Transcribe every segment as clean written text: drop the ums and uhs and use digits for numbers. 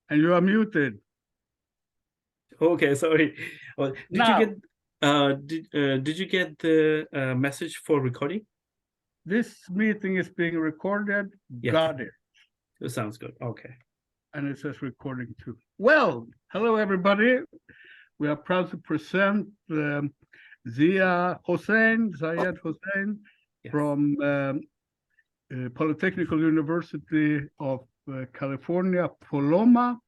and you are muted. Okay, sorry. Well, did you Now, did you get the message for recording? this meeting is being recorded. Yeah. Got it. It sounds good. Okay. And it says recording too. Well, hello everybody. We are proud to present Zia Hossein, Zayed Hossein, Yes. from Polytechnical University of California, Paloma.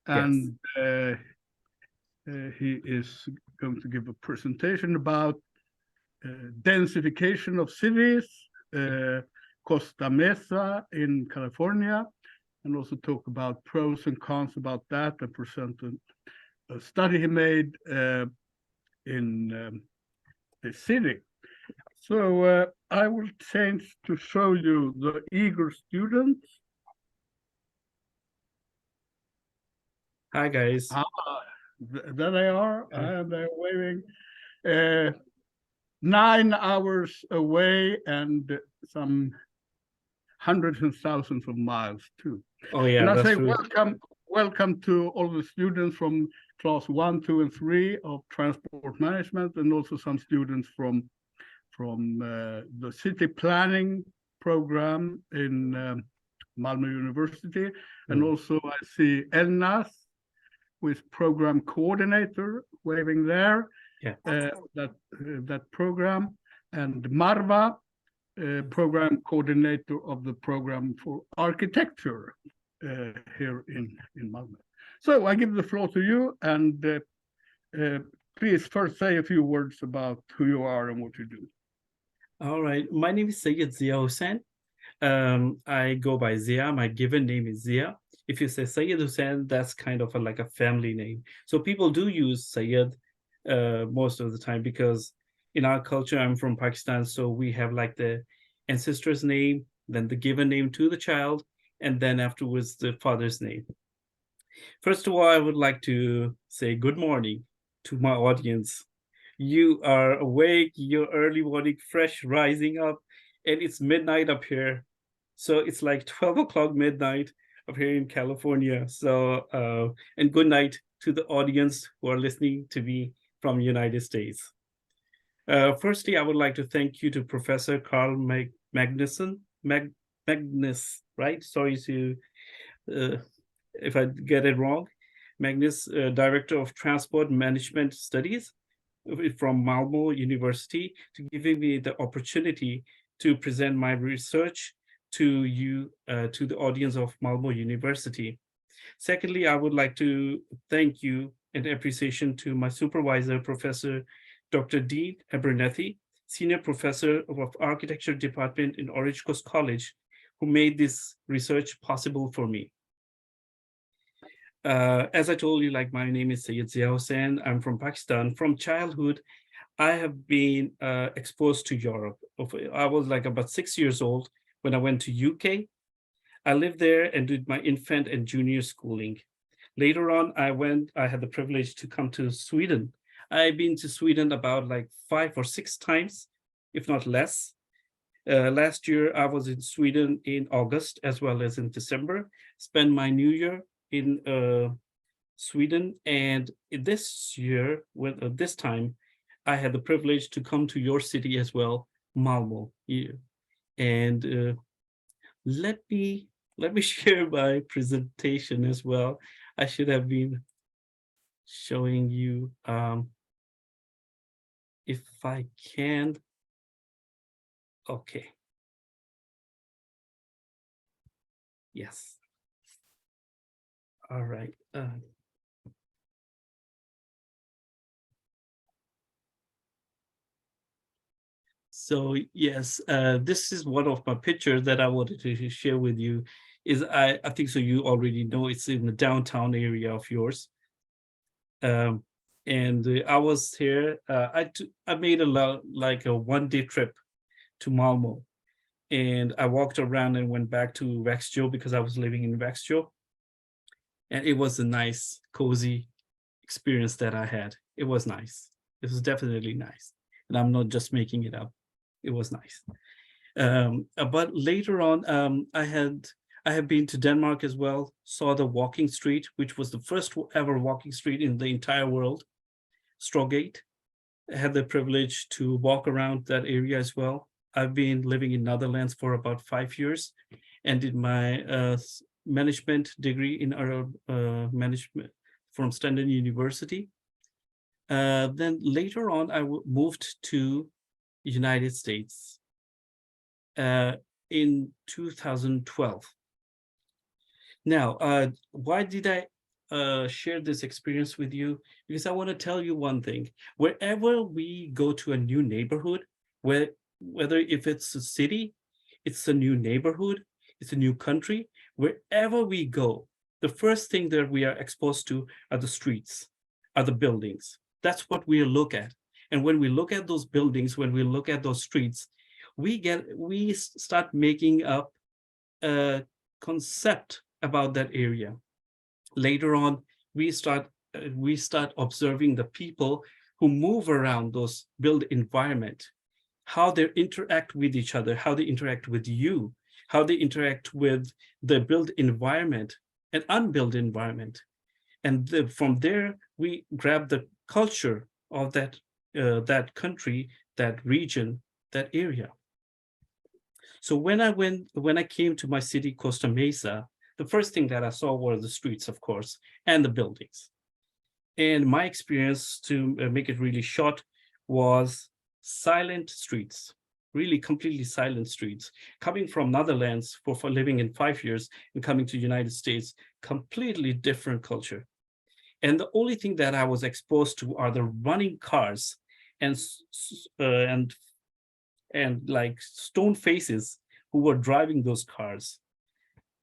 And he is going to give a presentation about densification of cities, Costa Mesa in California, and also talk about pros and cons about that, and present a study he made in the city. So I will change to show you the eager students. Hi, guys. There they are, and they're waving. 9 hours away and some hundreds and thousands of miles too. Oh yeah, and I that's say true. welcome to all the students from class 1, 2, and 3 of transport management, and also some students from the city planning program in Malmo University. And also I see Elnas, who is program coordinator, waving there. Yeah. That program, and Marva, program coordinator of the program for architecture here in Malmö. So I give the floor to you, and please first say a few words about who you are and what you do. All right. My name is Sayed Zia Hussain. I go by Zia. My given name is Zia. If you say Sayed Hussain, that's kind of like a family name. So people do use Sayed most of the time, because in our culture, I'm from Pakistan, so we have like the ancestor's name, then the given name to the child, and then afterwards the father's name. First of all, I would like to say good morning to my audience. You are awake, you're early morning, fresh, rising up, and it's midnight up here. So it's like 12 o'clock midnight up here in California. So, and good night to the audience who are listening to me from the United States. Firstly, I would like to thank you to Professor Carl Magnus, right? Sorry to if I get it wrong. Magnus, Director of Transport Management Studies from Malmo University, to giving me the opportunity to present my research to you, to the audience of Malmo University. Secondly, I would like to thank you and appreciation to my supervisor, Professor Dr. Dean Abernethy, Senior Professor of Architecture Department in Orange Coast College, who made this research possible for me. As I told you, like, my name is Sayed Zia Hossain. I'm from Pakistan. From childhood, I have been exposed to Europe. I was like about 6 years old when I went to UK. I lived there and did my infant and junior schooling. Later on, I had the privilege to come to Sweden. I've been to Sweden about like 5 or 6 times, if not less. Last year, I was in Sweden in August as well as in December, spent my New Year in Sweden. And this year, this time, I had the privilege to come to your city as well, Malmo. And let me share my presentation as well. I should have been showing you, if I can. Okay. Yes. All right. So yes, this is one of my pictures that I wanted to share with you. I think so you already know it's in the downtown area of yours. And I was here. I made like a 1-day trip to Malmo, and I walked around and went back to Växjö because I was living in Växjö, and it was a nice, cozy experience that I had. It was nice. It was definitely nice, and I'm not just making it up. It was nice. But later on, I have been to Denmark as well, saw the walking street, which was the first ever walking street in the entire world, Strogate. I had the privilege to walk around that area as well. I've been living in Netherlands for about 5 years and did my management degree in management from Stanford University. Then later on, I moved to United States in 2012. Now, why did I share this experience with you? Because I want to tell you one thing. Wherever we go to a new neighborhood, whether if it's a city, it's a new neighborhood, it's a new country, wherever we go, the first thing that we are exposed to are the streets, are the buildings. That's what we look at. And when we look at those buildings, when we look at those streets, we start making up a concept about that area. Later on, we start observing the people who move around those built environment, how they interact with each other, how they interact with you, how they interact with the built environment and unbuilt environment. And from there, we grab the culture of that country, that region, that area. So when I came to my city, Costa Mesa, the first thing that I saw were the streets, of course, and the buildings. And my experience, to make it really short, was silent streets, really completely silent streets. Coming from Netherlands for living in 5 years and coming to United States, completely different culture. And the only thing that I was exposed to are the running cars and like stone faces who were driving those cars.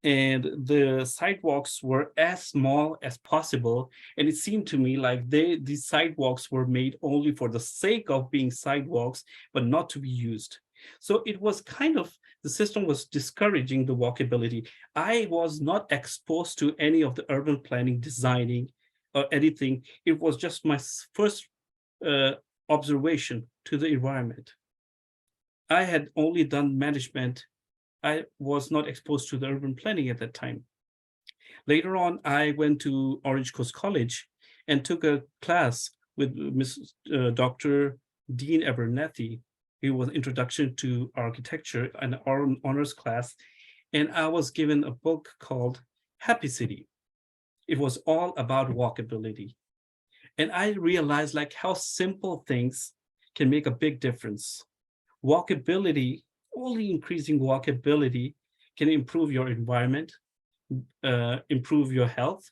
And the sidewalks were as small as possible. And it seemed to me like these sidewalks were made only for the sake of being sidewalks, but not to be used. So it was kind of, the system was discouraging the walkability. I was not exposed to any of the urban planning, designing, or anything. It was just my first observation to the environment. I had only done management. I was not exposed to the urban planning at that time. Later on, I went to Orange Coast College and took a class with Dr. Dean Abernethy. It was Introduction to Architecture, an honors class. And I was given a book called Happy City. It was all about walkability. And I realized like how simple things can make a big difference. Walkability, only increasing walkability can improve your environment, improve your health,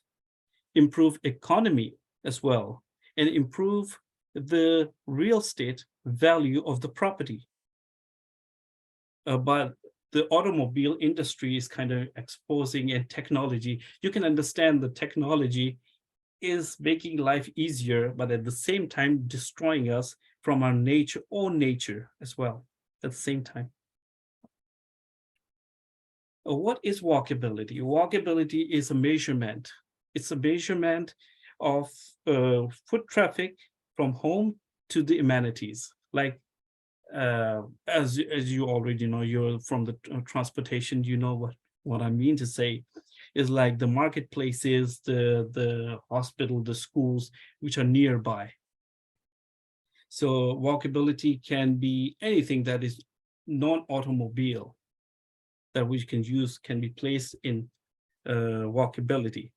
improve economy as well, and improve the real estate value of the property. But the automobile industry is kind of exposing, and technology, you can understand the technology is making life easier, but at the same time destroying us from our own nature as well at the same time. What is walkability? Walkability is a measurement. It's a measurement of foot traffic from home to the amenities. Like, as you already know, you're from the transportation, you know what I mean to say is like the marketplaces, the hospital, the schools, which are nearby. So walkability can be anything that is non-automobile that we can use, can be placed in walkability.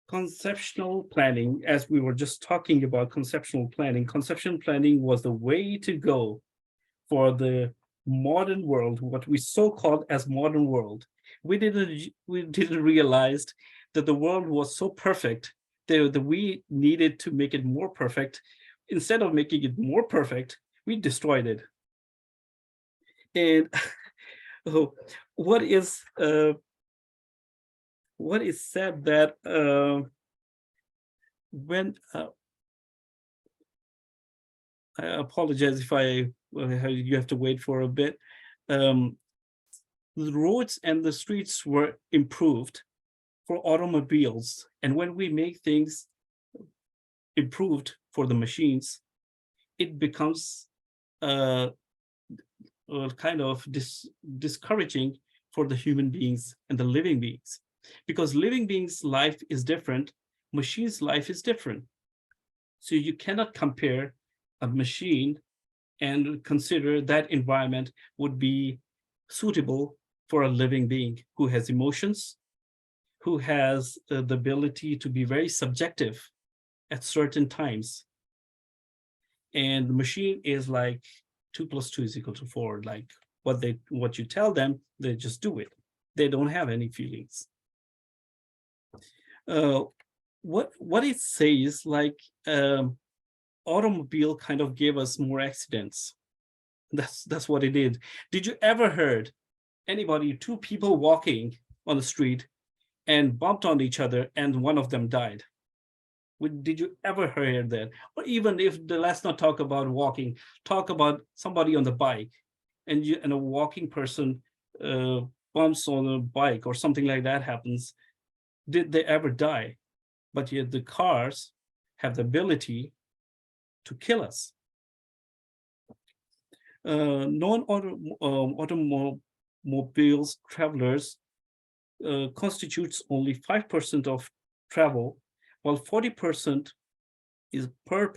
Conceptual planning, as we were just talking about conceptual planning was the way to go for the modern world, what we so-called as modern world. We didn't realize that the world was so perfect that we needed to make it more perfect. Instead of making it more perfect, we destroyed it. And what is said that when I apologize if you have to wait for a bit. The roads and the streets were improved for automobiles, and when we make things improved for the machines, it becomes kind of discouraging for the human beings and the living beings, because living beings' life is different, machines' life is different. So you cannot compare a machine and consider that environment would be suitable for a living being who has emotions, who has the ability to be very subjective at certain times. And the machine is like 2 + 2 = 4. Like what you tell them, they just do it. They don't have any feelings. What it says, like automobile kind of gave us more accidents. That's what it did. Did you ever heard anybody, two people walking on the street and bumped on each other and one of them died? Did you ever hear that? Or even if let's not talk about walking, talk about somebody on the bike and a walking person bumps on a bike or something like that happens. Did they ever die? But yet the cars have the ability to kill us. Non-automobiles travelers constitutes only 5% of travel, while 40% is per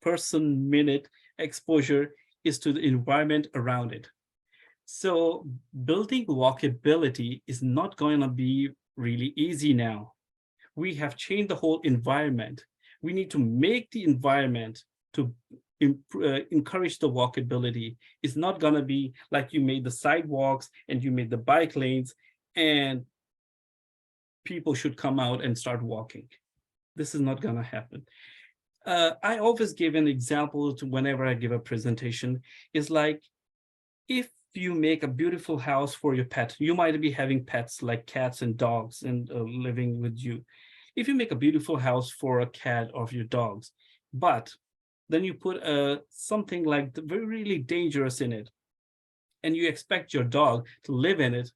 person minute exposure is to the environment around it. So building walkability is not going to be really easy now. We have changed the whole environment. We need to make the environment to encourage the walkability. It's not going to be like you made the sidewalks and you made the bike lanes and people should come out and start walking. This is not going to happen. I always give an example to whenever I give a presentation, is like, if you make a beautiful house for your pet, you might be having pets like cats and dogs and living with you. If you make a beautiful house for a cat or your dogs, but then you put something like really dangerous in it, and you expect your dog to live in it,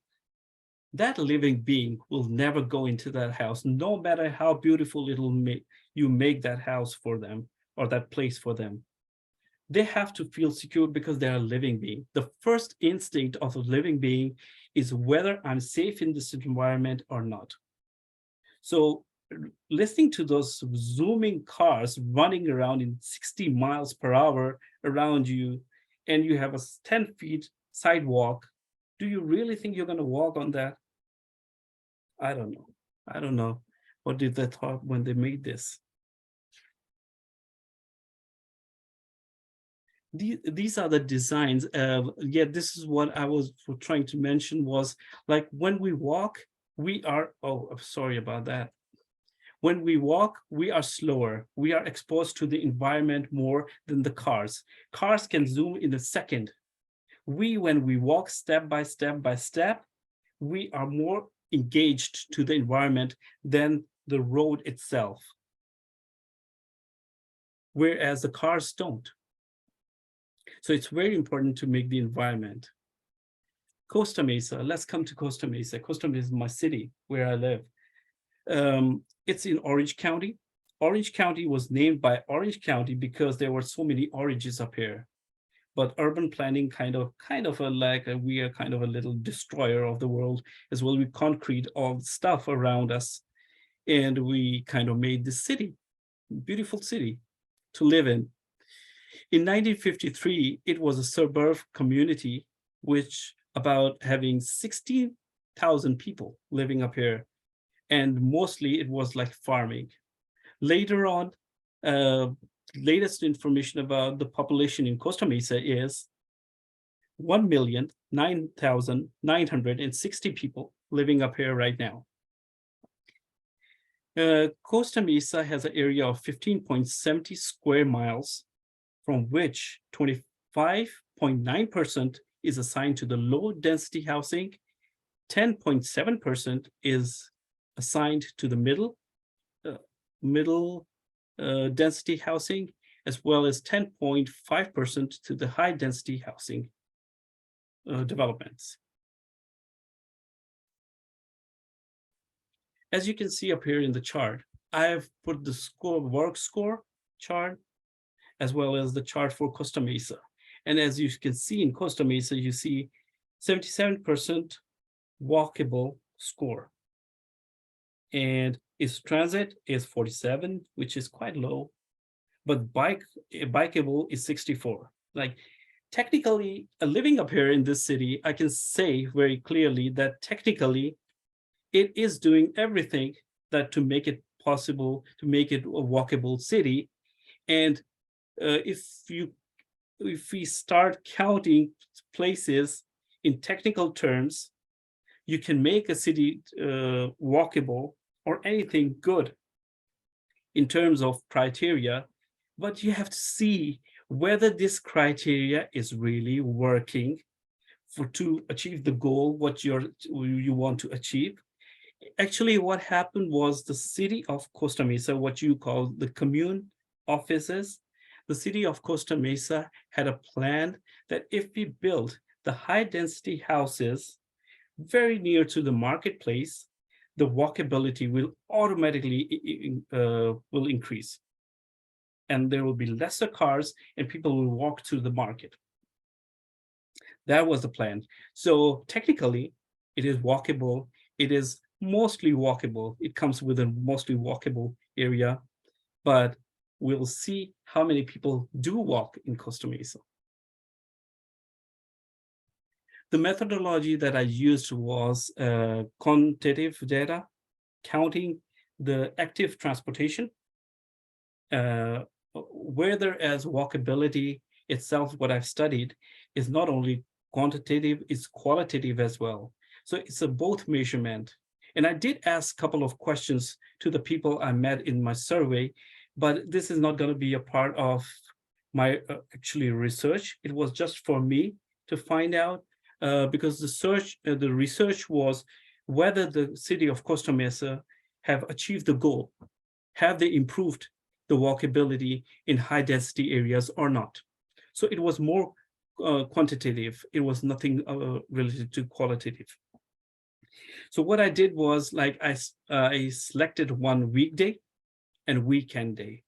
that living being will never go into that house, no matter how beautiful you make that house for them or that place for them. They have to feel secure because they're a living being. The first instinct of a living being is whether I'm safe in this environment or not. So listening to those zooming cars running around in 60 miles per hour around you, and you have a 10 feet sidewalk, do you really think you're going to walk on that? I don't know. I don't know. What did they thought when they made this? These are the designs. Yeah, this is what I was trying to mention, was like when we walk, we are, oh, I'm sorry about that. When we walk, we are slower. We are exposed to the environment more than the cars. Cars can zoom in a second. When we walk step by step by step, we are more engaged to the environment than the road itself. Whereas the cars don't. So it's very important to make the environment. Costa Mesa, let's come to Costa Mesa. Costa Mesa is my city where I live. It's in Orange County. Orange County was named by Orange County because there were so many oranges up here. But urban planning we are kind of a little destroyer of the world as well. We concrete all the stuff around us, and we kind of made this city, beautiful city to live in. In 1953, it was a suburb community, which about having 16,000 people living up here. And mostly it was like farming. Later on, latest information about the population in Costa Mesa is 1,009,960 people living up here right now. Costa Mesa has an area of 15.70 square miles, from which 25.9% is assigned to the low density housing, 10.7% is assigned to the middle density housing, as well as 10.5% to the high density housing developments. As you can see up here in the chart, I have put the work score chart, as well as the chart for Costa Mesa. And as you can see in Costa Mesa, you see 77% walkable score. And its transit is 47, which is quite low, but bikeable is 64. Like technically, living up here in this city, I can say very clearly that technically it is doing everything that to make it possible, to make it a walkable city. And if we start counting places in technical terms, you can make a city walkable or anything good in terms of criteria, but you have to see whether this criteria is really working to achieve the goal, what you want to achieve. Actually, what happened was the city of Costa Mesa, what you call the commune offices, the city of Costa Mesa had a plan that if we build the high density houses very near to the marketplace, the walkability will automatically will increase. And there will be lesser cars and people will walk to the market. That was the plan. So technically, it is walkable. It is mostly walkable. It comes with a mostly walkable area, but we'll see how many people do walk in Costa Mesa. The methodology that I used was quantitative data, counting the active transportation, whereas walkability itself, what I've studied, is not only quantitative, it's qualitative as well. So it's a both measurement. And I did ask a couple of questions to the people I met in my survey, but this is not going to be a part of my actually research. It was just for me to find out, because the research was whether the city of Costa Mesa have achieved the goal. Have they improved the walkability in high density areas or not? So it was more quantitative. It was nothing related to qualitative. So what I did was like I selected one weekday and weekend day.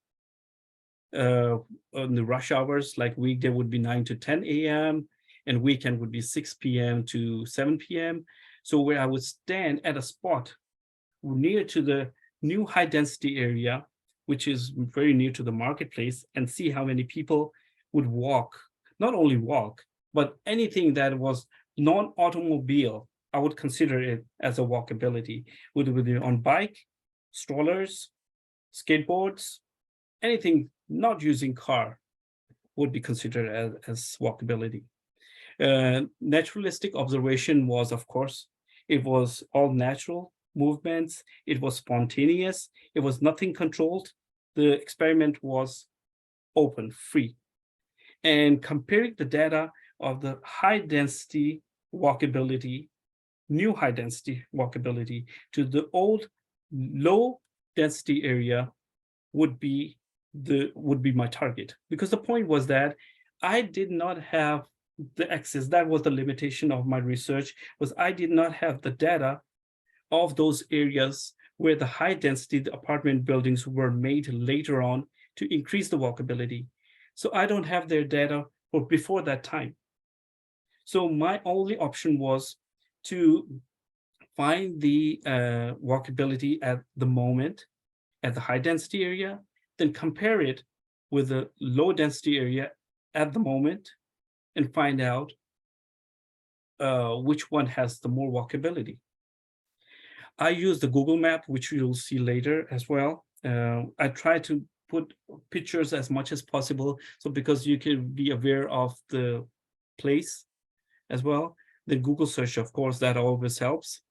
On the rush hours, like weekday would be 9 to 10 a.m. and weekend would be 6 p.m. to 7 p.m. So where I would stand at a spot near to the new high density area, which is very near to the marketplace, and see how many people would walk, not only walk, but anything that was non-automobile, I would consider it as a walkability, whether on bike, strollers, skateboards, anything not using car would be considered as walkability. Naturalistic observation was, of course, it was all natural movements. It was spontaneous. It was nothing controlled. The experiment was open, free. And comparing the data of the high density walkability, new high density walkability to the old low density area would be my target, because the point was that I did not have the access. That was the limitation of my research, was I did not have the data of those areas where the high density apartment buildings were made later on to increase the walkability. So I don't have their data for before that time. So my only option was to find the walkability at the moment at the high density area, then compare it with the low density area at the moment and find out which one has the more walkability. I use the Google map, which you'll see later as well. I try to put pictures as much as possible, so because you can be aware of the place as well. The Google search, of course, that always helps.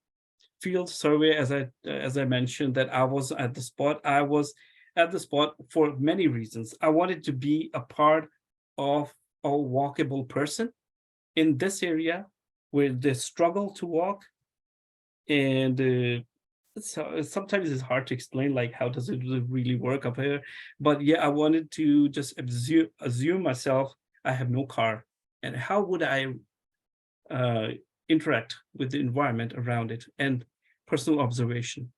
Field survey, as I mentioned, that I was at the spot. I was at the spot for many reasons. I wanted to be a part of a walkable person in this area where they struggle to walk. And sometimes it's hard to explain, like, how does it really work up here? But yeah, I wanted to just assume myself, I have no car. And how would I interact with the environment around it, and personal observation.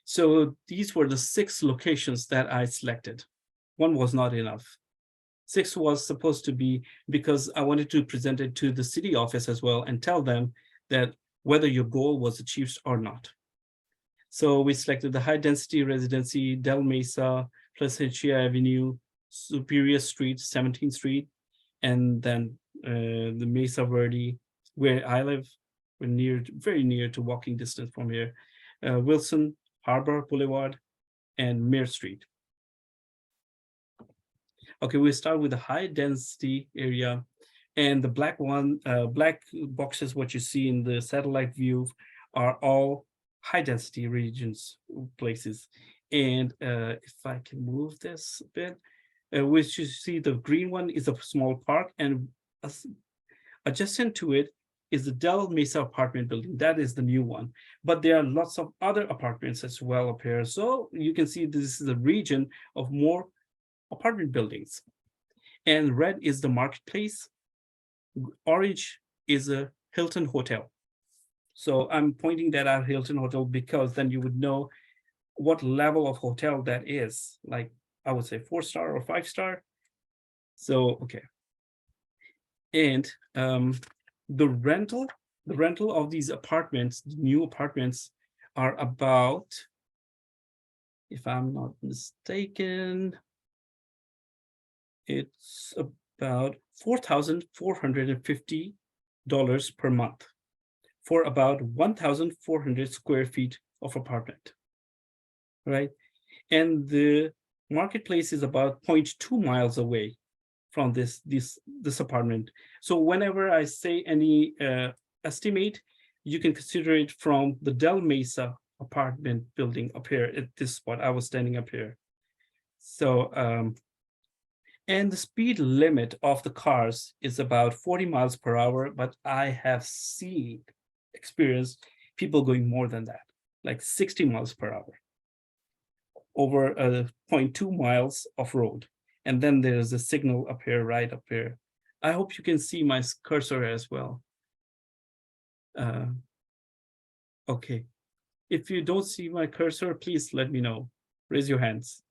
So these were the 6 locations that I selected. One was not enough. 6 was supposed to be because I wanted to present it to the city office as well and tell them that whether your goal was achieved or not. So we selected the high density residency, Del Mesa, Placentia Avenue, Superior Street, 17th Street, and then the Mesa Verde, where I live. We're very near to walking distance from here. Wilson, Harbor Boulevard, and Mir Street. Okay, we start with the high density area, and the black boxes, what you see in the satellite view, are all high density regions, places. And if I can move this a bit, which you see the green one is a small park, and adjacent to it is the Del Mesa apartment building. That is the new one. But there are lots of other apartments as well up here. So you can see this is a region of more apartment buildings. And red is the marketplace. Orange is a Hilton Hotel. So I'm pointing that out, Hilton Hotel, because then you would know what level of hotel that is. Like I would say 4-star or 5-star. So, okay. And the rental of these apartments, new apartments, are about, if I'm not mistaken, it's about $4,450 per month for about 1,400 square feet of apartment, right? And the marketplace is about 0.2 miles away from this apartment. So whenever I say any estimate, you can consider it from the Del Mesa apartment building up here at this spot. I was standing up here. So, and the speed limit of the cars is about 40 miles per hour, but I have experienced people going more than that, like 60 miles per hour over 0.2 miles of road. And then there's a signal up here, right up here. I hope you can see my cursor as well. Okay. If you don't see my cursor, please let me know. Raise your hands.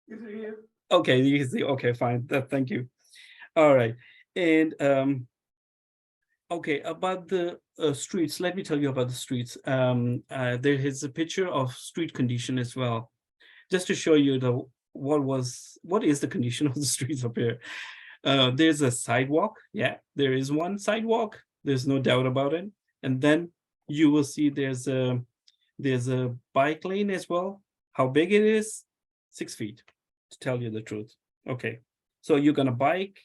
Is it here? Okay, you can see. Okay, fine. Thank you. All right. And okay, about the streets, let me tell you about the streets. There is a picture of street condition as well, just to show you what is the condition of the streets up here. There's a sidewalk. Yeah, there is one sidewalk. There's no doubt about it. And then you will see there's a bike lane as well. How big it is? 6 feet, to tell you the truth. Okay, so you're gonna bike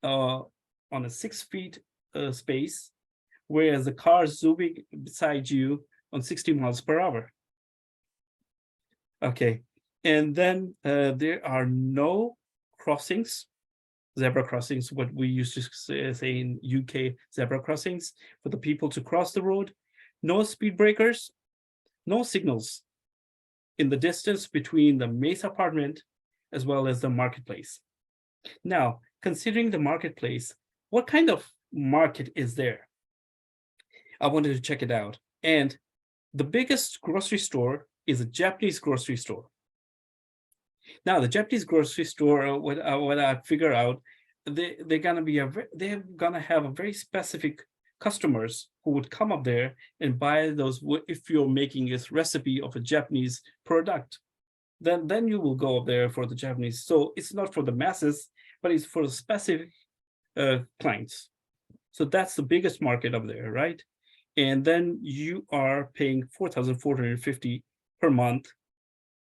on a 6 feet space, whereas the car is zooming beside you on 60 miles per hour. Okay, and then there are no crossings, zebra crossings, what we used to say in UK, zebra crossings, for the people to cross the road. No speed breakers, no signals in the distance between the Mesa apartment as well as the marketplace. Now, considering the marketplace, what kind of market is there? I wanted to check it out. And the biggest grocery store is a Japanese grocery store. Now, the Japanese grocery store, what I figure out, they're gonna have a very specific customers who would come up there and buy those. If you're making this recipe of a Japanese product, then you will go up there for the Japanese. So it's not for the masses, but it's for the specific clients. So that's the biggest market up there, right? And then you are paying $4,450 per month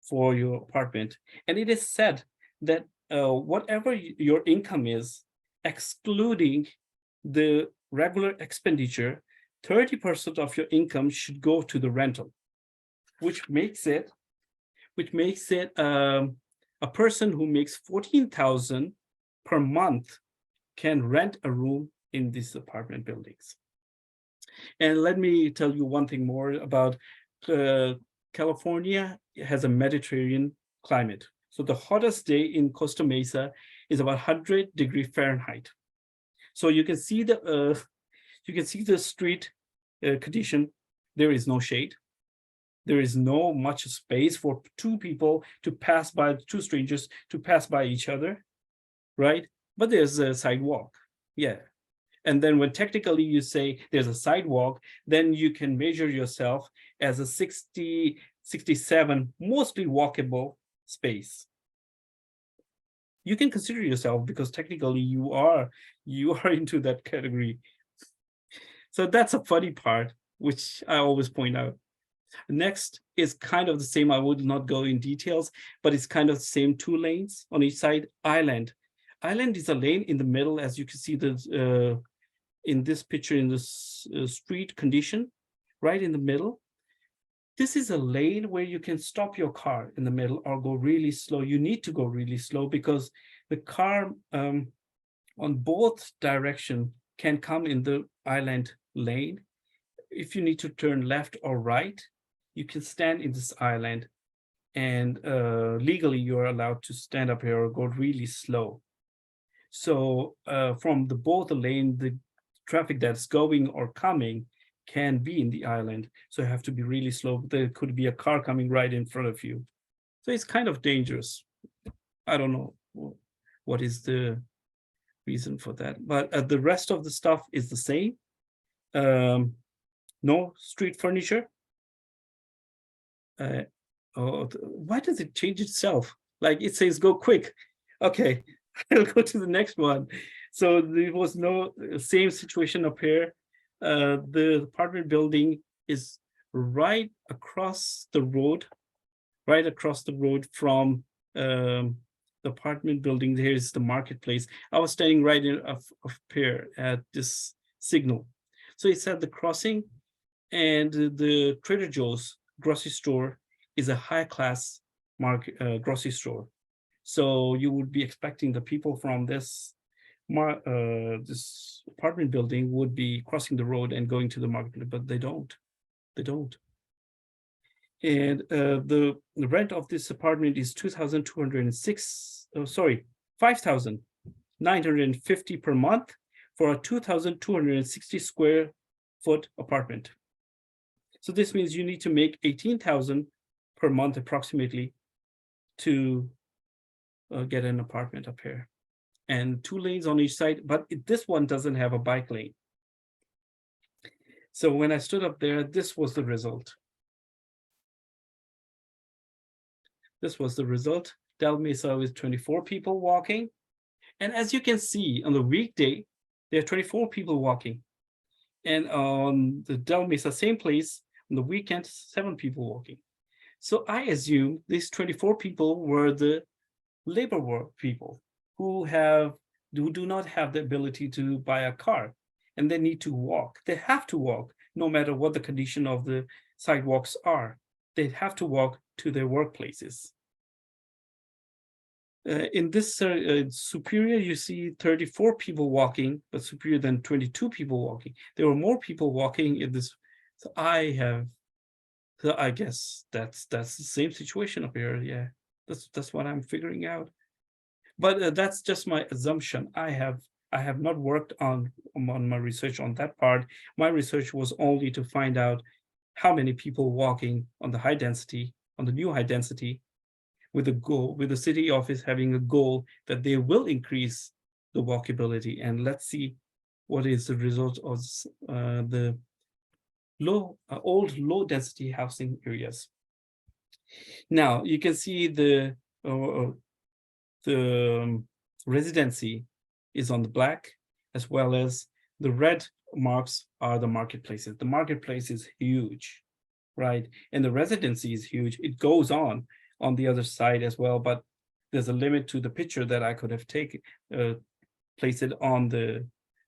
for your apartment. And it is said that whatever your income is, excluding the regular expenditure, 30% of your income should go to the rental, which makes it a person who makes $14,000 per month can rent a room in these apartment buildings. And let me tell you one thing more about California. It has a Mediterranean climate. So the hottest day in Costa Mesa is about 100 degrees Fahrenheit. So you can see the street condition. There is no shade. There is no much space for two strangers to pass by each other. right? But there's a sidewalk, yeah. And then when technically you say there's a sidewalk, then you can measure yourself as a 60, 67, mostly walkable space. You can consider yourself because technically you are into that category. So that's a funny part, which I always point out. Next is kind of the same. I would not go in details, but it's kind of the same 2 lanes on each side. Island. Island is a lane in the middle, as you can see the in this picture in this street condition, right in the middle. This is a lane where you can stop your car in the middle or go really slow. You need to go really slow because the car on both direction can come in the island lane. If you need to turn left or right, you can stand in this island, and legally you're allowed to stand up here or go really slow. So from both the lane, the traffic that's going or coming can be in the island. So you have to be really slow. There could be a car coming right in front of you. So it's kind of dangerous. I don't know what is the reason for that, but the rest of the stuff is the same. No street furniture. Why does it change itself? Like it says go quick. Okay, I'll go to the next one. So there was no same situation up here. The apartment building is right across the road from the apartment building. Here's the marketplace. I was standing right in up here at this signal. So it's at the crossing, and the Trader Joe's grocery store is a high class grocery store. So you would be expecting the people from this apartment building would be crossing the road and going to the market, but they don't. And the rent of this apartment is 5,950 per month for a 2,260 square foot apartment. So this means you need to make 18,000 per month approximately to get an apartment up here, and 2 lanes on each side, but this one doesn't have a bike lane. So when I stood up there, this was the result. Del Mesa with 24 people walking. And as you can see, on the weekday, there are 24 people walking. And on the Del Mesa, same place, on the weekend, 7 people walking. So I assume these 24 people were the labor work people who do not have the ability to buy a car, and they need to walk. They have to walk no matter what the condition of the sidewalks are. They have to walk to their workplaces. In this Superior, you see 34 people walking, but Superior than 22 people walking. There were more people walking in this. So I guess that's the same situation up here. Yeah, that's what I'm figuring out. But that's just my assumption. I have not worked on my research on that part. My research was only to find out how many people walking on the high density, on the new high density, with a goal, with the city office having a goal that they will increase the walkability. And let's see what is the result of the old low density housing areas. Now you can see the residency is on the black, as well as the red marks are the marketplaces. The marketplace is huge, right? And the residency is huge. It goes on the other side as well, but there's a limit to the picture that I could have taken, place it on the,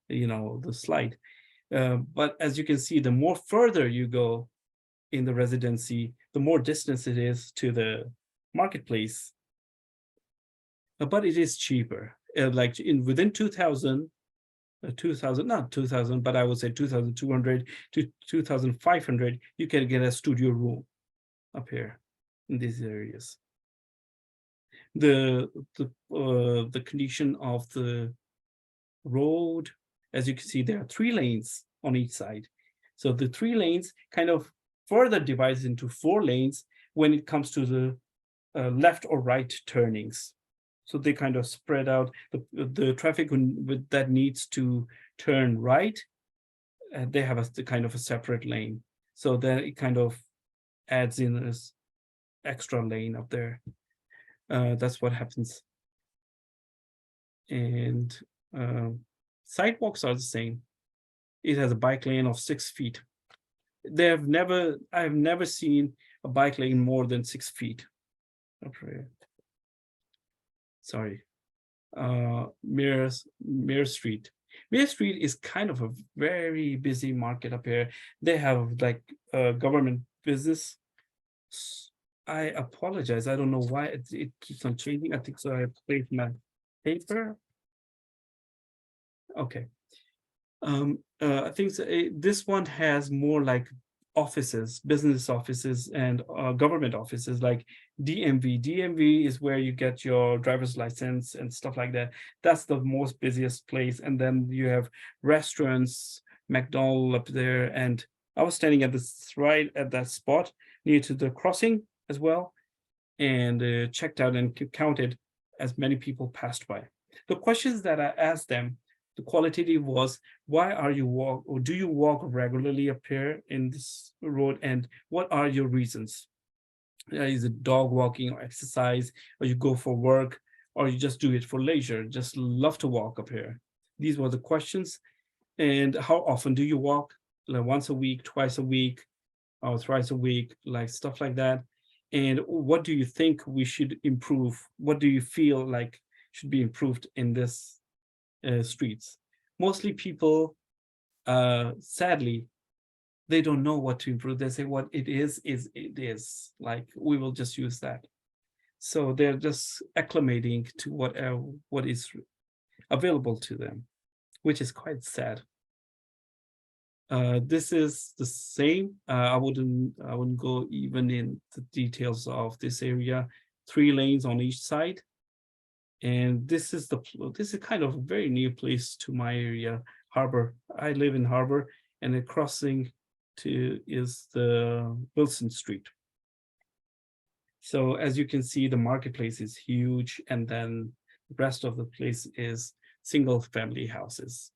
the slide. But as you can see, the more further you go in the residency, the more distance it is to the marketplace. But it is cheaper. Like within 2,000, not 2,000, but I would say 2,200 to 2,500, you can get a studio room up here in these areas. The condition of the road, as you can see, there are 3 lanes on each side. So the 3 lanes kind of further divides into 4 lanes when it comes to the left or right turnings. So they kind of spread out the traffic that needs to turn right. They have a kind of a separate lane. So then it kind of adds in this extra lane up there. That's what happens. And sidewalks are the same. It has a bike lane of 6 feet. I've never seen a bike lane more than 6 feet. Sorry. Mirror Street. Mirror Street is kind of a very busy market up here. They have like government business. I apologize. I don't know why it keeps on changing. I think so. I placed my paper. Okay. I think so, this one has more like offices, business offices, and government offices like DMV. DMV is where you get your driver's license and stuff like that. That's the most busiest place. And then you have restaurants, McDonald's up there. And I was standing at this right at that spot near to the crossing as well, and checked out and counted as many people passed by. The questions that I asked them, the qualitative was, why are you walk, or do you walk regularly up here in this road, and what are your reasons? Is it dog walking or exercise, or you go for work, or you just do it for leisure, just love to walk up here? These were the questions. And how often do you walk? Like once a week, twice a week, or thrice a week, like stuff like that. And what do you think we should improve? What do you feel like should be improved in this streets? Mostly people, sadly, they don't know what to improve. They say what it is it is. Like, we will just use that. So they're just acclimating to what is available to them, which is quite sad. This is the same. I wouldn't go even in the details of this area. 3 lanes on each side. And this is kind of a very new place to my area, Harbor. I live in Harbor, and the crossing is the Wilson Street. So as you can see, the marketplace is huge, and then the rest of the place is single family houses.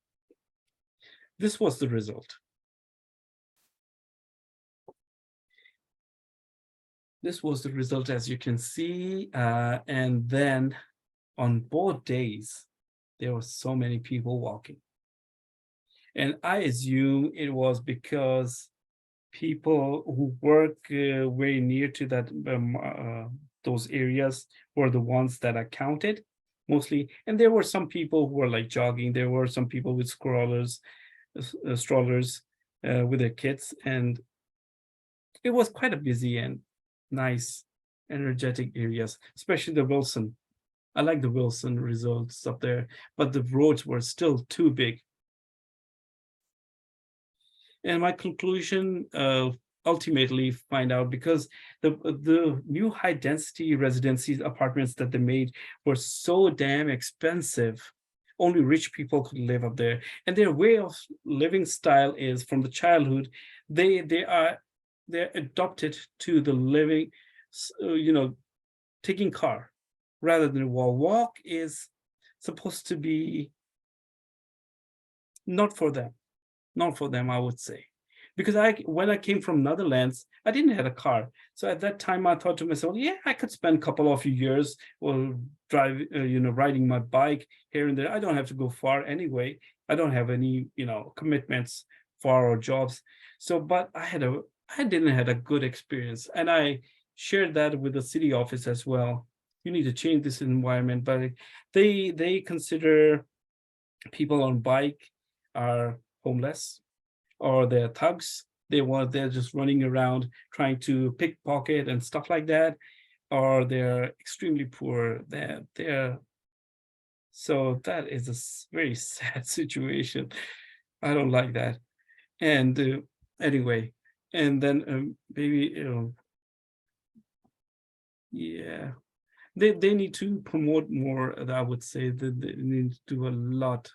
This was the result. This was the result, as you can see, and then on both days, there were so many people walking. And I assume it was because people who work very near to that those areas were the ones that I counted mostly. And there were some people who were like jogging. There were some people with strollers with their kids. And it was quite a busy and nice, energetic areas, especially the Wilson. I like the Wilson results up there, but the roads were still too big. And my conclusion, ultimately find out, because the new high density residencies apartments that they made were so damn expensive. Only rich people could live up there, and their way of living style is from the childhood. They're adopted to the living, taking car rather than walk. Walk is supposed to be not for them, I would say. Because when I came from Netherlands, I didn't have a car. So at that time, I thought to myself, yeah, I could spend a couple of years riding my bike here and there. I don't have to go far anyway. I don't have any, commitments for our jobs. So, but I didn't have a good experience. And I shared that with the city office as well. You need to change this environment, but they consider people on bike are homeless, or they're thugs. They're just running around trying to pickpocket and stuff like that, or they're extremely poor. So that is a very sad situation. I don't like that. And anyway, and then maybe yeah, they need to promote more. I would say that they need to do a lot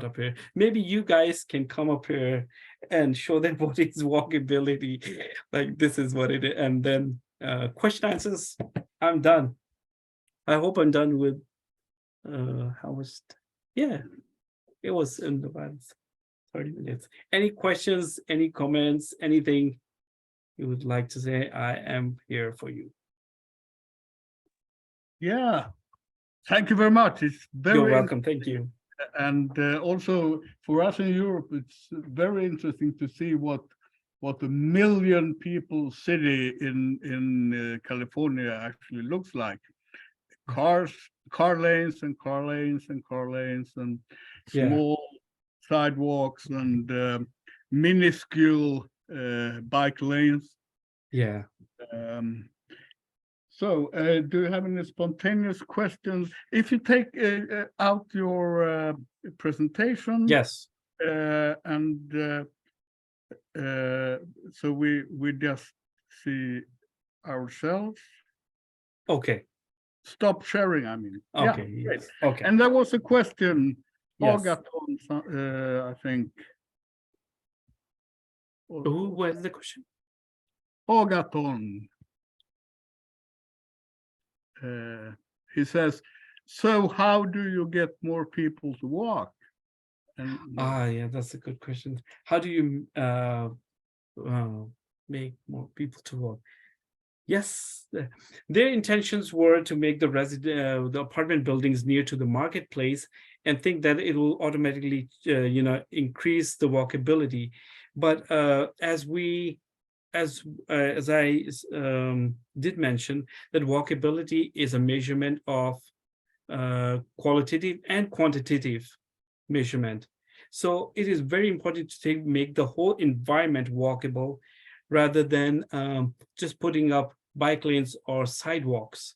up here. Maybe you guys can come up here and show them what is walkability. Like, this is what it is. And then question answers, I'm done. I hope I'm done with how was it? Yeah, it was in about 30 minutes. Any questions, any comments, anything you would like to say? I am here for you. Yeah, thank you very much. It's You're very welcome. Thank you. and also for us in Europe, it's very interesting to see what a million people city in California actually looks like. Cars, car lanes and car lanes and car lanes and Yeah. small sidewalks and minuscule bike lanes. Yeah. So, do you have any spontaneous questions? If you take out your presentation, Yes. and so we just see ourselves. Okay. Stop sharing, I mean. Okay. Yeah, great. Yes. Okay. And there was a question, Yes. Agaton, I think. Who was the question? Agaton. He says, so how do you get more people to walk? And Yeah, that's a good question. How do you make more people to walk? Yes, their intentions were to make the apartment buildings near to the marketplace and think that it will automatically, increase the walkability. But as I did mention, that walkability is a measurement of qualitative and quantitative measurement. So it is very important to make the whole environment walkable rather than just putting up bike lanes or sidewalks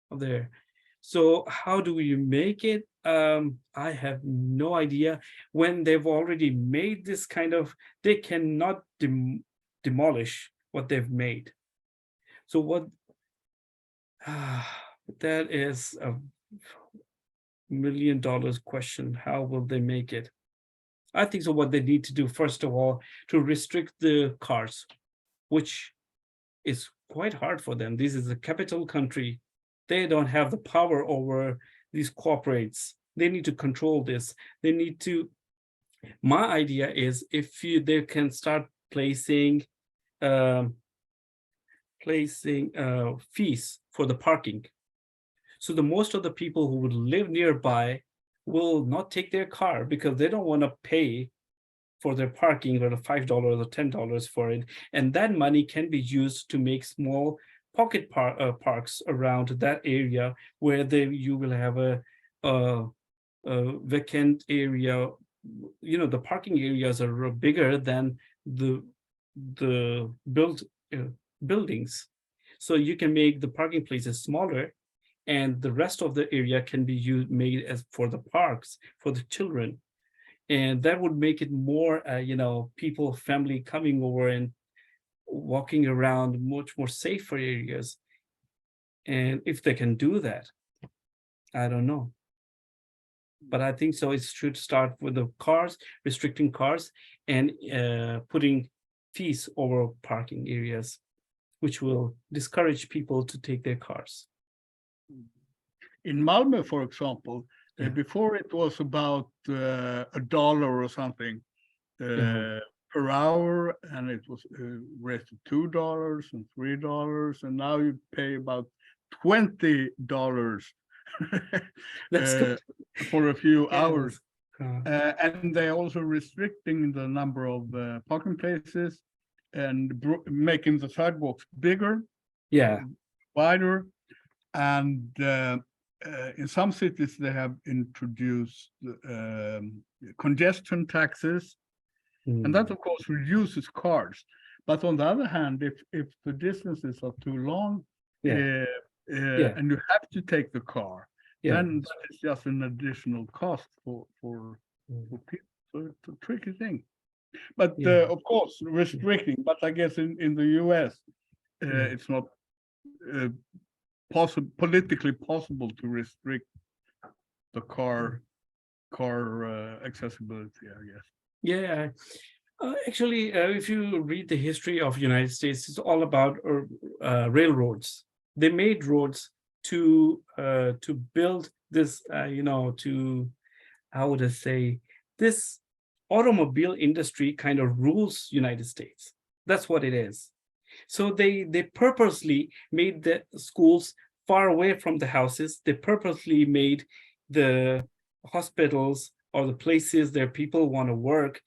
there. So how do we make it? I have no idea. When they've already made this kind of, they cannot demolish what they've made. So what that is a $1 million question. How will they make it? I think so. What they need to do, first of all, to restrict the cars, which is quite hard for them. This is a capital country. They don't have the power over these corporates. They need to control this. They need to. My idea is if they can start placing fees for the parking. So the most of the people who would live nearby will not take their car because they don't want to pay for their parking or the $5 or $10 for it. And that money can be used to make small pocket parks around that area where you will have a vacant area. You know, the parking areas are bigger than the buildings. So you can make the parking places smaller and the rest of the area can be made as for the parks for the children, and that would make it more people, family coming over and walking around much more safer areas. And if they can do that, I don't know, but I think so it should start with the cars, restricting cars and putting fees over parking areas, which will discourage people to take their cars. in Malmo, for example, Yeah. before it was about $1 or something per hour, and it was raised to $2 and $3, and now you pay about $20 That's good. for a few hours. And they're also restricting the number of parking places and making the sidewalks bigger, Yeah. wider, and in some cities they have introduced congestion taxes, and that of course reduces cars. But on the other hand, if the distances are too long, and you have to take the car, then that is just an additional cost for people. So it's a tricky thing. But of course, restricting. But I guess in the US, it's not politically possible to restrict the car accessibility, I guess. Yeah. Actually, if you read the history of United States, it's all about railroads. They made roads to build this to, how would I say, this automobile industry kind of rules United States. That's what it is. So they purposely made the schools far away from the houses. They purposely made the hospitals or the places that people want to work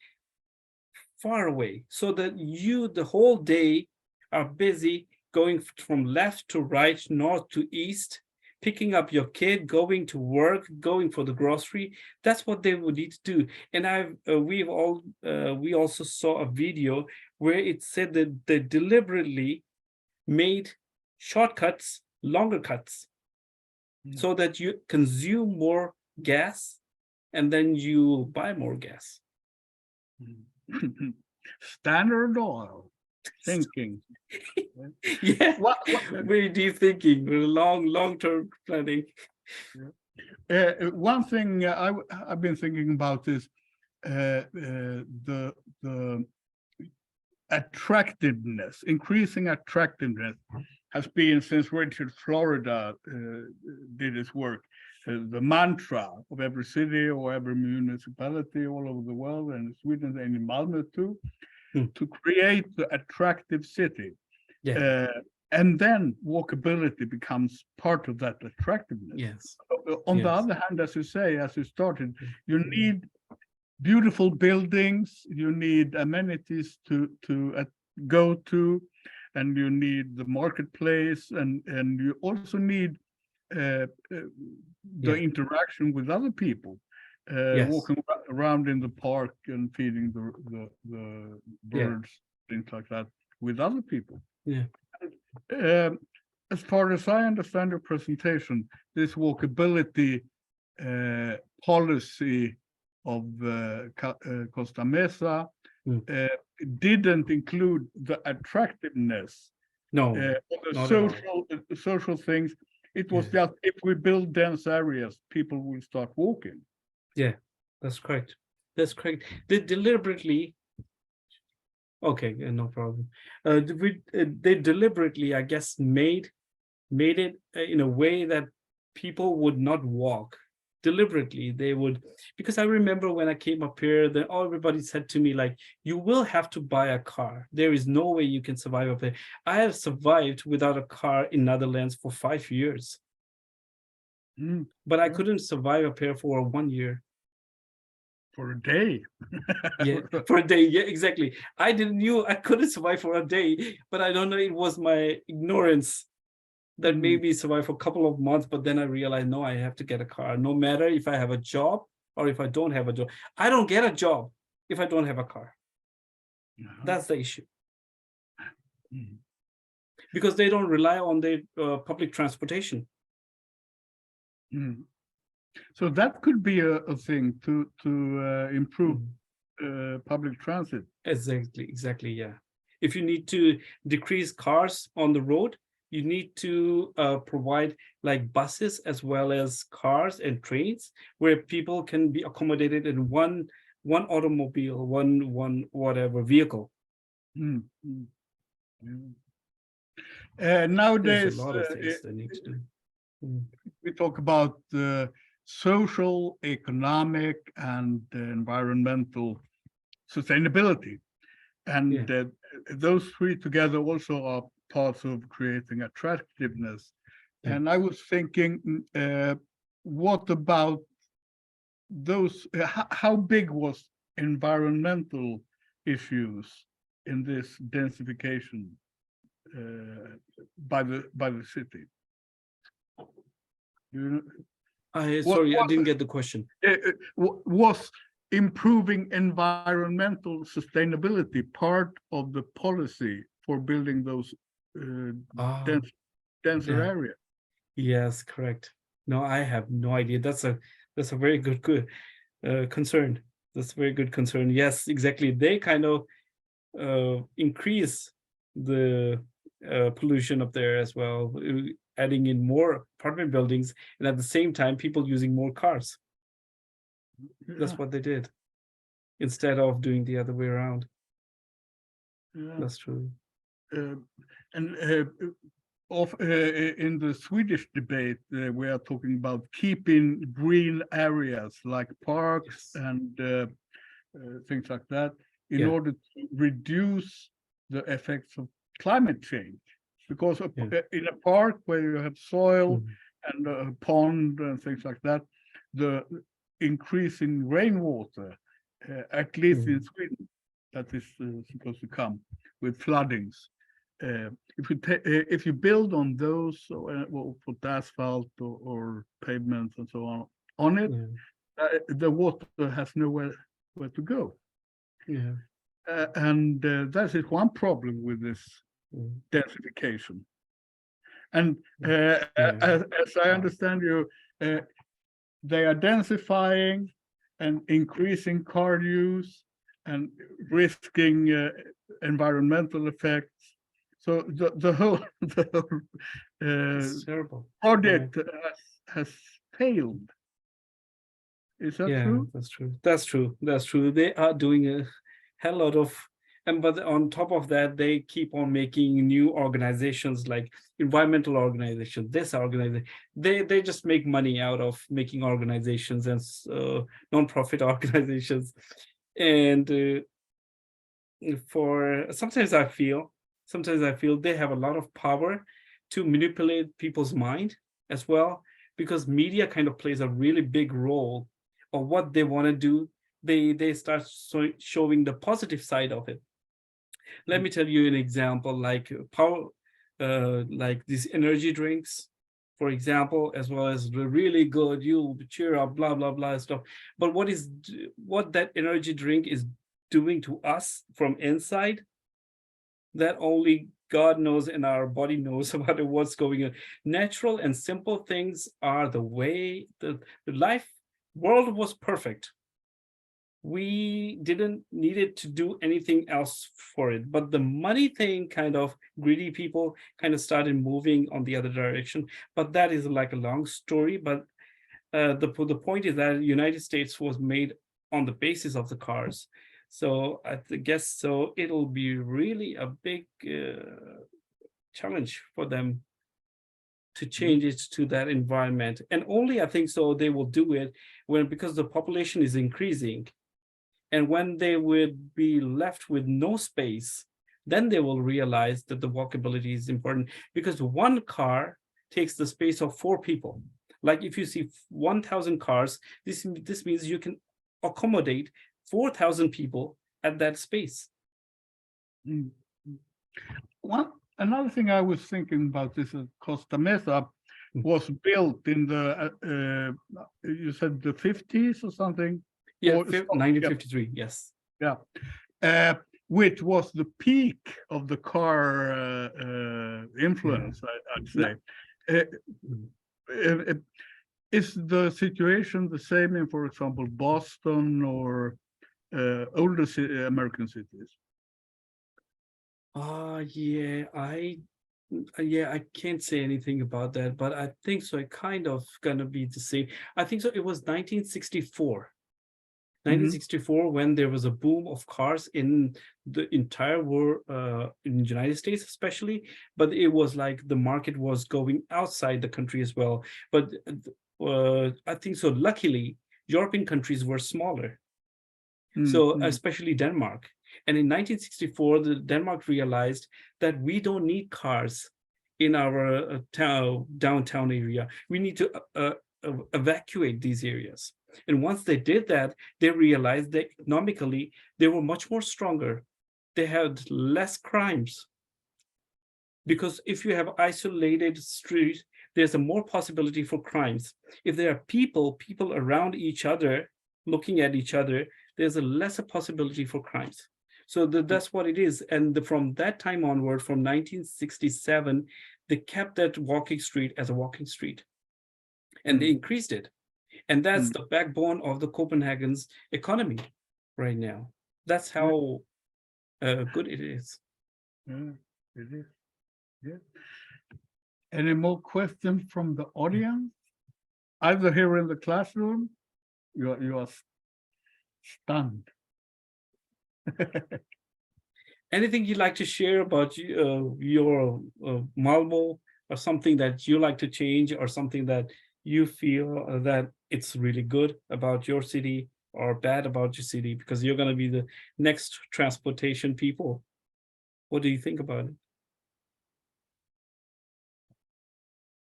far away, so that you the whole day are busy going from left to right, north to east, picking up your kid, going to work, going for the grocery. That's what they would need to do. And we also saw a video where it said that they deliberately made shortcuts longer cuts, so that you consume more gas and then you buy more gas. Standard oil thinking. Yeah, very deep thinking, long-term planning. One thing I've been thinking about is the attractiveness, increasing attractiveness has been since Richard Florida did his work. The mantra of every city or every municipality all over the world, and in Sweden and in Malmo too, to create the attractive city. Yeah. And then walkability becomes part of that attractiveness. Yes. On Yes. the other hand, as you say, as you started, you need beautiful buildings, you need amenities to go to, and you need the marketplace, and you also need the interaction with other people, walking around in the park and feeding the birds, things like that, with other people. Yeah. As far as I understand your presentation, this walkability policy of Costa Mesa didn't include the attractiveness, No, the social things. It was just, if we build dense areas, people will start walking. Yeah, that's correct. That's correct. They deliberately. Okay, no problem. They deliberately, I guess, made it in a way that people would not walk. Deliberately, they would, because I remember when I came up here, then everybody said to me, like, you will have to buy a car. There is no way you can survive up there. I have survived without a car in Netherlands for 5 years. But I couldn't survive up here for 1 year. For a day. Yeah, for a day. Yeah, exactly. I didn't knew I couldn't survive for a day, but I don't know, it was my ignorance that made me survive for a couple of months. But then I realized, no, I have to get a car, no matter if I have a job or if I don't have a job. I don't get a job if I don't have a car. That's the issue. Because they don't rely on their public transportation. So that could be a thing to improve public transit. Exactly, yeah. If you need to decrease cars on the road, you need to provide like buses as well as cars and trains where people can be accommodated in one automobile, one whatever vehicle. Nowadays, there's a lot of things that need to do. We talk about social, economic, and environmental sustainability, and those three together also are parts of creating attractiveness. And I was thinking, what about those? How big was environmental issues in this densification by the city? Sorry, I didn't get the question. Was improving environmental sustainability part of the policy for building those denser areas? Yes, correct. No, I have no idea. That's a very good concern. That's a very good concern. Yes, exactly. They kind of increase the pollution up there as well, adding in more apartment buildings, and at the same time, people using more cars. That's what they did, instead of doing the other way around. That's true. And in the Swedish debate, we are talking about keeping green areas like parks Yes. and things like that in Yeah. order to reduce the effects of climate change. Because in a park where you have soil Mhm. and a pond and things like that, the increase in rainwater, at least in Mhm. Sweden, that is supposed to come with floodings. If you build on those or put asphalt or pavements and so on it, Yeah. the water has nowhere where to go. Yeah. And that is one problem with this Mhm. densification. And Yeah. as I understand you, they are densifying and increasing car use and risking environmental effects. So the whole It's terrible. Yeah. project has failed. Is that Yeah, true? that's true. That's true. That's true. They are doing a hell lot of, and but on top of that, they keep on making new organizations like environmental organizations. This organization, they just make money out of making organizations and non-profit organizations. And for sometimes I feel they have a lot of power to manipulate people's mind as well, because media kind of plays a really big role of what they want to do. They start showing the positive side of it. Let me tell you an example, like power, like these energy drinks, for example, as well as the really good, you cheer up, blah blah blah stuff. But what that energy drink is doing to us from inside, that only God knows and our body knows about what's going on. Natural and simple things are the way the life world was perfect. We didn't need it to do anything else for it, but the money thing, kind of greedy people kind of started moving on the other direction. But that is like a long story. But the point is that United States was made on the basis of the cars. So I guess so it'll be really a big challenge for them to change it to that environment. And only I think so they will do it when, because the population is increasing, and when they would be left with no space, then they will realize that the walkability is important, because one car takes the space of 4 people. Like if you see 1,000 cars, this means you can accommodate 4,000 people at that space. Mm. Another thing I was thinking about is that Costa Mesa was built in the you said the 50s or something. Yeah, Or 1953, yes. Yeah, which was the peak of the car influence, I'd say. Is the situation the same in, for example, Boston or older American cities? Yeah, I can't say anything about that, but I think so. It kind of gonna be the same. I think so. It was 1964. 1964, when there was a boom of cars in the entire world, in the United States especially, but it was like the market was going outside the country as well. But I think so. Luckily, European countries were smaller, so especially Denmark. And in 1964, Denmark realized that we don't need cars in our downtown area. We need to evacuate these areas. And once they did that, they realized that economically, they were much more stronger. They had less crimes. Because if you have isolated streets, there's a more possibility for crimes. If there are people around each other, looking at each other, there's a lesser possibility for crimes. So that's what it is. And from that time onward, from 1967, they kept that walking street as a walking street. And they increased it. And that's the backbone of the Copenhagen's economy right now. That's how good it is. Yeah, it is. Yeah. Any more questions from the audience? Either here in the classroom, you are stunned. Anything you'd like to share about your Malmo or something that you like to change, or something that you feel that it's really good about your city or bad about your city, because you're going to be the next transportation people. What do you think about it?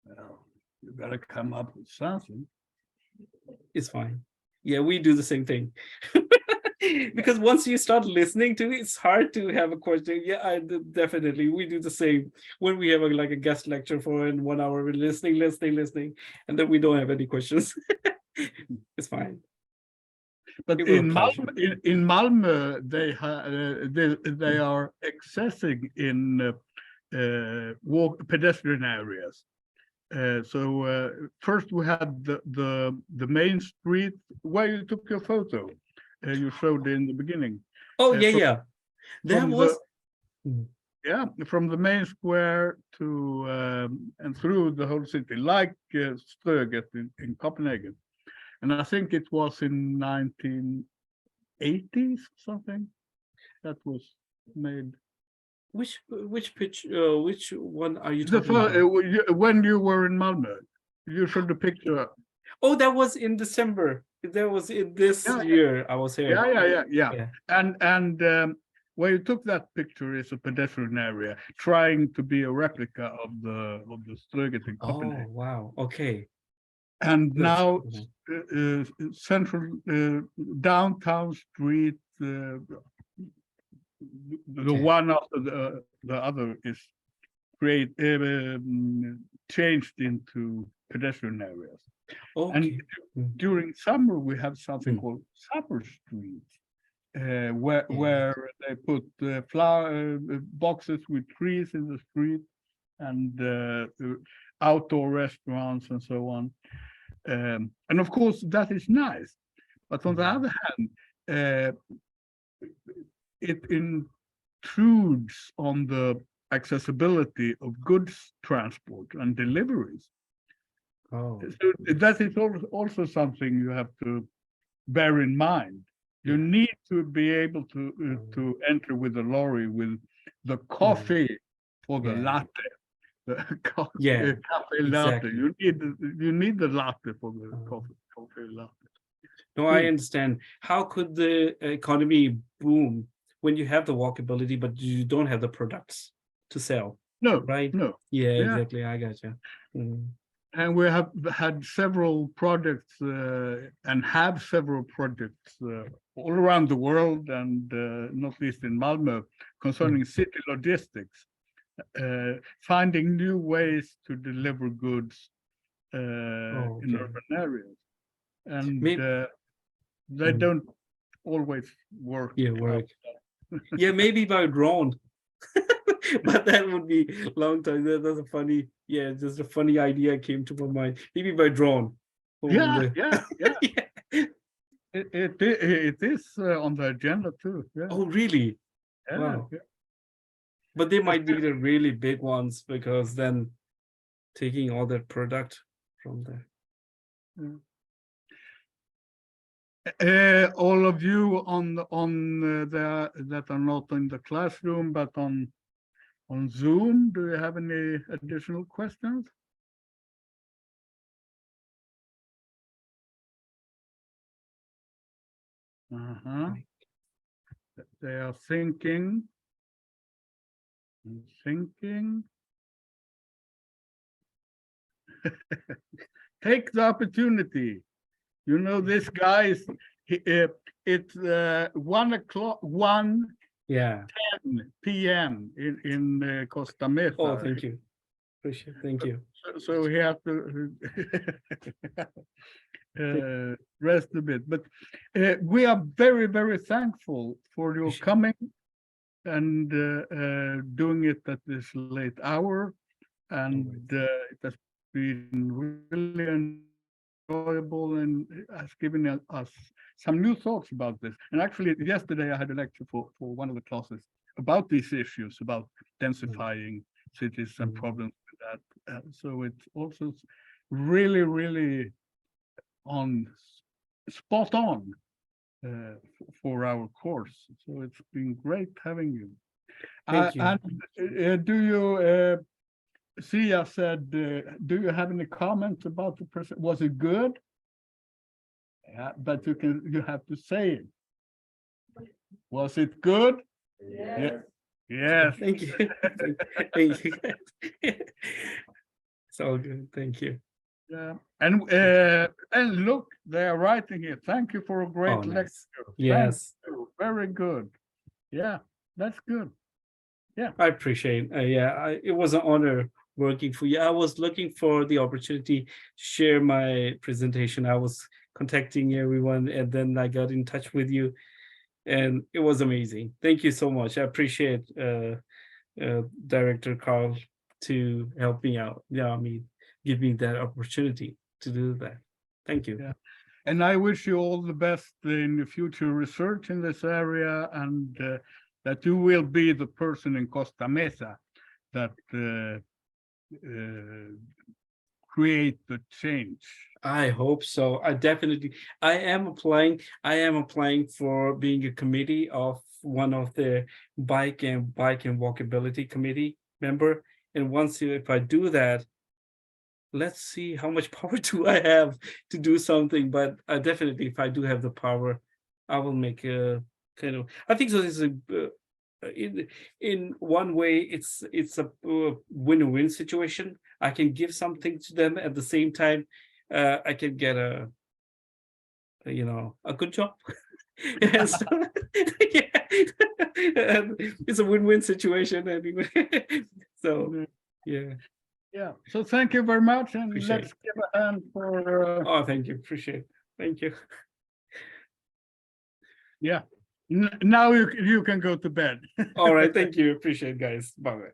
Well, you gotta come up with something. It's fine. Yeah, we do the same thing. Because once you start listening to it, it's hard to have a question. Yeah, definitely. We do the same when we have like a guest lecture for in 1 hour. We're listening, and then we don't have any questions. It's fine. But It was a in pleasure. Malmö, in Malmö, they are excessing in pedestrian areas. So first we had the main street where you took your photo. You showed in the beginning. Oh yeah, from, yeah. That from was from the main square to and through the whole city, like Strøget in Copenhagen. And I think it was in 1980s something that was made. which pitch? Which one are you The talking about? when you were in Malmö, you showed the picture. Oh, that was in December. That was in this Yeah, year. I was here. Yeah. Yeah. And where you took that picture is a pedestrian area, trying to be a replica of the Strøget in Oh, Copenhagen. wow. Okay. And That's now cool. central downtown street, the Okay. one after the other is changed into pedestrian areas. Okay. And during summer we have something Mm. called summer street, Yeah. where they put flower boxes with trees in the street, and outdoor restaurants and so on. And of course that is nice, but on the other hand, it intrudes on the accessibility of goods transport and deliveries. Oh, So that is also something you have to bear in mind. You yeah. need to be able to enter with a lorry with the coffee for the Yeah. latte, the Yeah, cafe latte. exactly. You need the latte for the Oh. coffee latte. No, I understand. How could the economy boom when you have the walkability, but you don't have the products to sell, No, right? no. Yeah, Yeah. exactly. I gotcha. Mm. And we have had several projects and have several projects all around the world, and not least in Malmö, concerning city logistics, finding new ways to deliver goods Oh, in okay. urban areas. And Maybe, they don't always work yeah, out. work. Yeah, maybe by drone. But that would be long time. That's a funny, yeah, just a funny idea came to my mind. Maybe by drone. Yeah. Yeah. It is on the agenda too. Yeah. Oh, really? Yeah, Wow. yeah. But they might need a really big ones, because then taking all that product from there. All of you that are not in the classroom but on Zoom, do you have any additional questions? They are thinking. Take the opportunity. You know, this guy is it's 1:10 Yeah. p.m. in Costa Mesa. Oh, thank you. Appreciate it. Thank you. So he has to rest a bit. But we are very, very thankful for your coming and doing it at this late hour. And it has been really enjoyable and has given us some new thoughts about this. And actually, yesterday I had a lecture for one of the classes about these issues, about densifying cities and problems with that. So it's also really, really spot on for our course. So it's been great having you. Thank you. And do you Sia said, do you have any comments about the person? Was it good? Yeah, but you have to say it. Was it good? Yes. Yes. Thank you. Thank you. It's all good. Thank you. Yeah. And look, they are writing here. Thank you for a great Oh, nice. lecture. Thank Yes, you. Very good. Yeah, that's good. I appreciate. It was an honor working for you. I was looking for the opportunity to share my presentation. I was contacting everyone, and then I got in touch with you, and it was amazing. Thank you so much. I appreciate Director Carl to help me out. Yeah, I mean, give me that opportunity to do that. Thank you. Yeah. And I wish you all the best in the future research in this area, and that you will be the person in Costa Mesa that create the change. I hope so. I am applying for being a committee of one of the bike and walkability committee member. And if I do that, let's see how much power do I have to do something. But definitely, if I do have the power, I will make a kind of. I think so. This is in one way, it's a win-win situation. I can give something to them at the same time. I can get a good job. And so, yeah, and it's a win-win situation anyway. So yeah. Yeah. So thank you very much, and Appreciate let's give a hand for. Oh, thank you. Appreciate it. Thank you. Yeah. Now you can go to bed. All right. Thank you. Appreciate it, guys. Bye-bye.